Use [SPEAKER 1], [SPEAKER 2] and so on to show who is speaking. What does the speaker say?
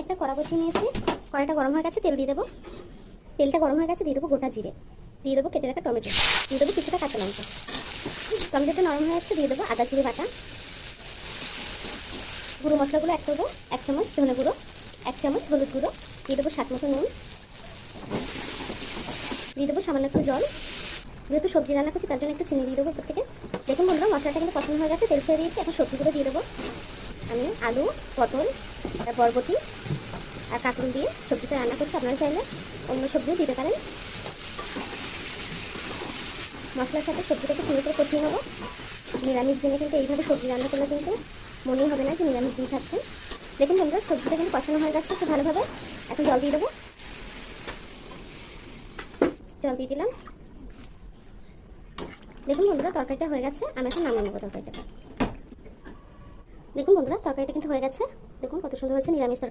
[SPEAKER 1] একটা কড়া বসিয়ে নিয়েছি। কড়াইটা গরম হয়ে গেছে, তেল দিয়ে দেবো। তেলটা গরম হয়ে গেছে, দিয়ে দেবো গোটা জিরে, দিয়ে দেবো কেটে রাখা টমেটো, দিয়ে দেবো কিছুটা কাঁচা লঙ্কা। টমেটোটা নরম হয়ে যাচ্ছে, দিয়ে দেবো আদা জিরে বাটা। গুঁড়ো মশলাগুলো অ্যাড করবো। 1 চামচ ধনে গুঁড়ো, 1 চামচ হলুদ গুঁড়ো, দিয়ে দেবো স্বাদ মতো নুন, দিয়ে দেবো সামান্য একটু জল। যেহেতু সবজি রান্না করছি তার জন্য একটু চিনি দিয়ে দেবো উপর থেকে। দেখুন বন্ধুরা, মশলাটা কিন্তু পছন্দ হয়ে গেছে, তেল ছেড়ে দিয়েছি। এখন সবজিগুলো দিয়ে দেবো। আমি আলু, পটল, বরবটি আর কাঁকরোল দিয়ে সবজিটা রান্না করছি। আপনারা চাইলে অন্য সবজিও দিতে পারেন। মশলার সাথে সবজিটাকে সুন্দর করে কষিয়ে নেবো। নিরামিষ দিনে কিন্তু এইভাবে সবজি রান্না করলে কিন্তু মনেই হবে না যে নিরামিষ দিন খাচ্ছেন। দেখুন বন্ধুরা, সবজিটা কিন্তু কষানো হয়ে যাচ্ছে খুব ভালোভাবে। এখন জল দিয়ে দেবো। জল দিয়ে দিলাম। দেখুন বন্ধুরা, তরকারিটা হয়ে গেছে। আমি এখন নামিয়ে নেবো তরকারিটা। দেখুন বন্ধুরা, তরকারিটা কিন্তু হয়ে গেছে। দেখুন কত সুন্দর হয়েছে নিরামিষ তরকারি।